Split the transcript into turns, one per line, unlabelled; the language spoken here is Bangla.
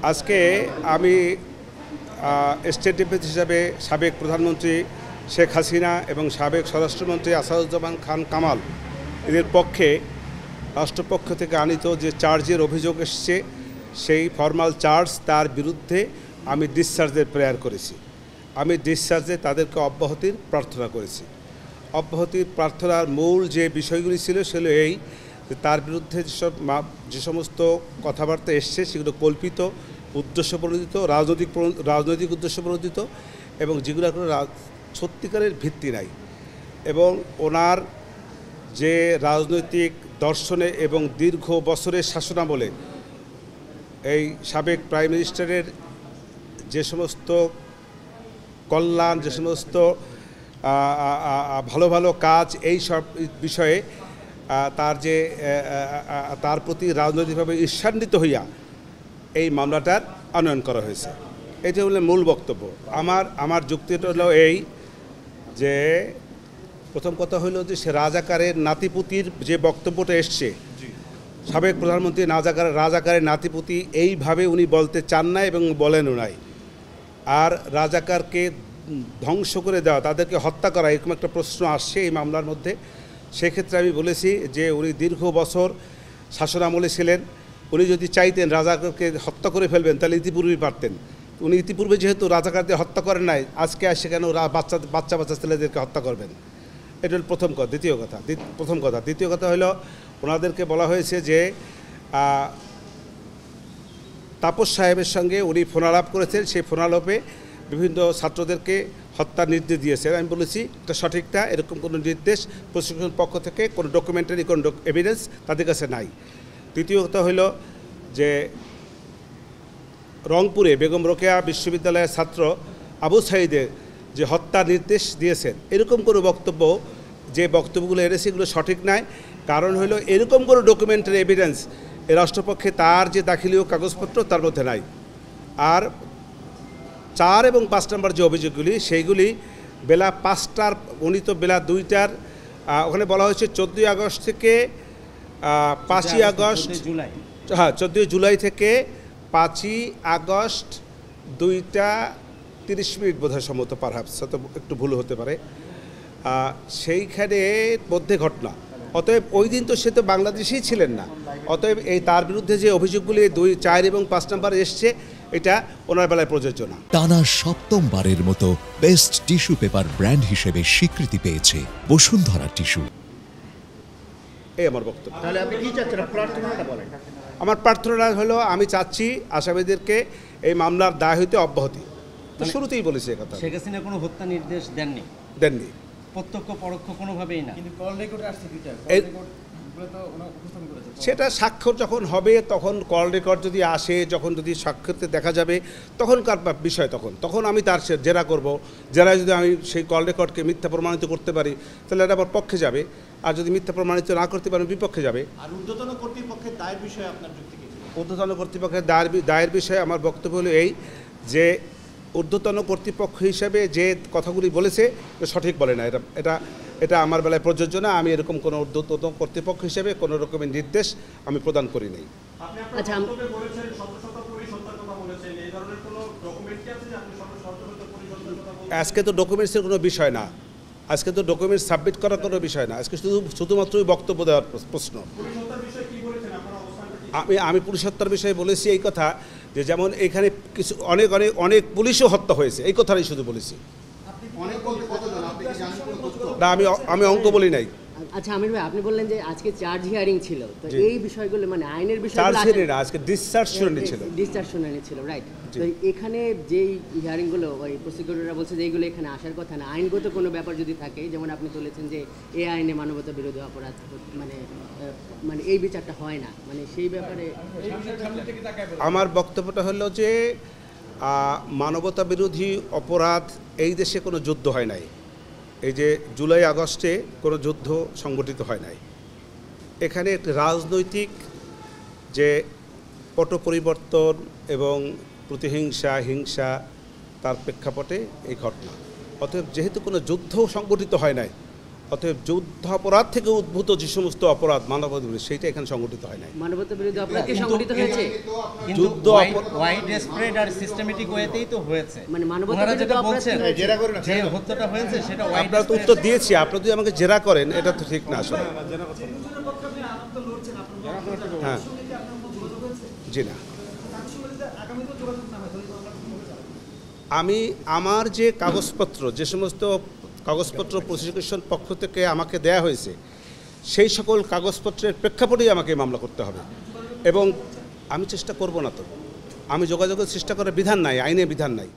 আজকে আমি স্টেট ডিফেন্স হিসাবে সাবেক প্রধানমন্ত্রী শেখ হাসিনা এবং সাবেক স্বরাষ্ট্রমন্ত্রী আসাদুজ্জামান খান কামাল এদের পক্ষে রাষ্ট্রপক্ষ থেকে আনিত যে চার্জের অভিযোগ এসছে সেই ফর্মাল চার্জ তার বিরুদ্ধে আমি ডিসচার্জের প্রেয়ার করেছি। আমি ডিসচার্জে তাদেরকে অব্যাহতির প্রার্থনা করেছি। অব্যাহতির প্রার্থনার মূল যে বিষয়গুলি ছিল সেগুলো এই যে তার বিরুদ্ধে যে সমস্ত কথাবার্তা এসছে সেগুলো কল্পিত, উদ্দেশ্যপ্রণোদিত, রাজনৈতিক উদ্দেশ্যপ্রণোদিত এবং যেগুলোর কোনো সত্যিকারের ভিত্তি নাই। এবং ওনার যে রাজনৈতিক দর্শনে এবং দীর্ঘ বছরের শাসনামলে এই সাবেক প্রাইম মিনিস্টারের যে সমস্ত কল্যাণ, যে সমস্ত ভালো ভালো কাজ, এই সব বিষয়ে তার প্রতি রাজনৈতিকভাবে ঈর্ষান্বিত হইয়া এই মামলাটার আনয়ন করা হয়েছে। এটি হলো মূল বক্তব্য। আমার যুক্তিটা হলো এই যে প্রথম কথা হলো যে সে রাজাকারের নাতিপুতির যে বক্তব্যটা এসছে, সাবেক প্রধানমন্ত্রী রাজাকারের নাতিপুতি এইভাবে উনি বলতে চান না এবং বলেনও নাই। আর রাজাকারকে ধ্বংস করে দেওয়া, তাদেরকে হত্যা করা, এরকম একটা প্রশ্ন আসছে এই মামলার মধ্যে। সেক্ষেত্রে আমি বলেছি যে উনি দীর্ঘ বছর শাসনামলে ছিলেন। উনি যদি চাইতেন রাজাকারকে হত্যা করে ফেলবেন তাহলে ইতিপূর্বেই পারতেন। উনি ইতিপূর্বে যেহেতু রাজাকারদের হত্যা করেন নাই, আজকে আসে কেন বাচ্চা ছেলেদেরকে হত্যা করবেন? এটা হল প্রথম কথা। দ্বিতীয় কথা হলো ওনাদেরকে বলা হয়েছে যে তাপস সাহেবের সঙ্গে উনি ফোনালাপ করেছেন, সেই ফোনালাপে বিভিন্ন ছাত্রদেরকে হত্যার নির্দেশ দিয়েছেন। আমি বলেছি এটা সঠিক না, এরকম কোনো নির্দেশ প্রশাসনের পক্ষ থেকে কোনো ডকুমেন্টারি কোনো এভিডেন্স তাদের কাছে নাই। তৃতীয় কথা হলো যে রংপুরে বেগম রোকেয়া বিশ্ববিদ্যালয়ের ছাত্র আবু সাঈদের যে হত্যার নির্দেশ দিয়েছেন, এরকম কোনো বক্তব্য, যে বক্তব্যগুলো এনেছে এগুলো সঠিক নয়। কারণ হলো এরকম কোনো ডকুমেন্টারি এভিডেন্স এ রাষ্ট্রপক্ষে তার যে দাখিলীয় কাগজপত্র তার মধ্যে নাই। আর 4 এবং 5 নম্বর যে অভিযোগগুলি সেইগুলি বেলা 5টার, উনি তো বেলা 2টার, ওখানে বলা হয়েছে 14 আগস্ট থেকে 5ই আগস্ট, হ্যাঁ 14 জুলাই থেকে 5ই আগস্ট 2:30 বোধহয় সম্ভবত, পারহাপস হয়তো একটু ভুল হতে পারে, সেইখানে মধ্যে ঘটনা। অতএব ওই দিন তো সে তো বাংলাদেশেই ছিলেন না। অতএব এই তার বিরুদ্ধে যে অভিযোগগুলি 2, 4 এবং 5 নম্বর এসছে এটা ওনার বেলায় প্রযোজ্য না।
টানা 7মবারের মতো বেস্ট টিস্যু পেপার ব্র্যান্ড হিসেবে স্বীকৃতি পেয়েছে বসুন্ধরা টিস্যু।
এই আমার বক্তব্য।
তাহলে আপনি কি চাচ্ছেন? প্রার্থনাটা বলেন।
আমার প্রার্থনা হলো আমি চাচ্ছি আসামিদেরকে এই মামলার দায় হইতে অব্যাহতি। তো শুরুতেই বলেছি কথা।
শেখ হাসিনা কোনো হত্যা নির্দেশ দেননি? প্রত্যক্ষ পরোক্ষ কোনোভাবেই না। কিন্তু কল রেকর্ডে আসছে কিটা?
সেটা স্বাক্ষর যখন হবে তখন, কল রেকর্ড যদি আসে, যখন যদি স্বাক্ষরতে দেখা যাবে তখনকার বিষয়, তখন আমি তার জেরা করব। জেরা যদি আমি সেই কল রেকর্ডকে মিথ্যা প্রমাণিত করতে পারি তাহলে এটা আমার পক্ষে যাবে, আর যদি মিথ্যা প্রমাণিত না করতে পারি বিপক্ষে যাবে।
আর ঊর্ধ্বতন কর্তৃপক্ষের দায়ের বিষয়ে আপনার যুক্তি কি?
ঊর্ধ্বতন কর্তৃপক্ষের দায়ের বিষয়ে আমার বক্তব্য হলো এই যে ঊর্ধ্বতন কর্তৃপক্ষ হিসেবে যে কথাগুলি বলেছে সঠিক বলে না। এটা আমার বেলায় প্রযোজ্য না। আমি এরকম কোনো ঊর্ধ্বতন কর্তৃপক্ষ হিসেবে কোনো রকমের নির্দেশ আমি প্রদান করি নাই। আজকে তো ডকুমেন্টসের কোনো বিষয় না, আজকে তো ডকুমেন্টস সাবমিট করার কোনো বিষয় না, আজকে শুধুমাত্রই বক্তব্য দেওয়ার প্রশ্ন। আমি পুলিশ হত্যার বিষয়ে বলেছি এই কথা যে যেমন এখানে কিছু অনেক পুলিশও হত্যা হয়েছে, এই কথাটাই শুধু বলেছি। না, আমি অঙ্ক বলি নাই।
আচ্ছা আমির ভাই, আপনি বললেন যে আজকে চার্জ হিয়ারিং ছিল, তো এই বিষয়গুলো মানে আইনের বিষয়গুলো
চার্জ হিয়ারিং না, আজকে ডিসচার্জ
শুনানি ছিল, রাইট? তো এখানে যেই হিয়ারিংগুলো ওই প্রসিকিউটররা বলছে যে এইগুলো এখানে আসার কথা না, আইনগত কোনো ব্যাপার যদি থাকে, যেমন আপনি তুলেছেন যে এই আইনে মানবতা বিরোধী অপরাধ মানে এই বিচারটা হয় না, মানে সেই ব্যাপারে
আমার বক্তব্যটা হলো যে মানবতা বিরোধী অপরাধ এই দেশে কোনো যুদ্ধ হয় নাই। এই যে জুলাই আগস্টে কোনো যুদ্ধ সংগঠিত হয় নাই। এখানে একটি রাজনৈতিক যে পট পরিবর্তন এবং প্রতিহিংসা, হিংসা, তার প্রেক্ষাপটে এই ঘটনা। অতএব যেহেতু কোনো যুদ্ধ সংগঠিত হয় নাই, অতএব যুদ্ধাপরাধ থেকে উদ্ভূত যে সমস্ত অপরাধ মানবাধিকার সেইটা এখানে সংগঠিত হয় নাই।
মানবতা বিরোধী অপরাধ কি সংগঠিত হয়েছে?
কিন্তু
যুদ্ধ
ওয়াইড স্প্রেড আর সিস্টেমেটিক ওয়েতেই তো হয়েছে।
মানে মানবতা
ওনারা
বিরোধী
যেটা
অপরাধ
বলছেন
কি হয়েছে?
জেরা করে না
যে হত্যাটা হয়েছে সেটা ওয়াইড
আপনারা তো উত্তর দিয়েছি, আপনারা যদি আমাকে জেরা করেন এটা তো ঠিক না আসলে। হ্যাঁ, জি না, আমি আমার যে কাগজপত্র, যে সমস্ত কাগজপত্র প্রসিকিউশন পক্ষ থেকে আমাকে দেয়া হয়েছে সেই সকল কাগজপত্রের প্রেক্ষাপটেই আমাকে মামলা করতে হবে, এবং আমি চেষ্টা করব না। তো আমি যোগাযোগের চেষ্টা করার বিধান নাই, আইনে বিধান নাই।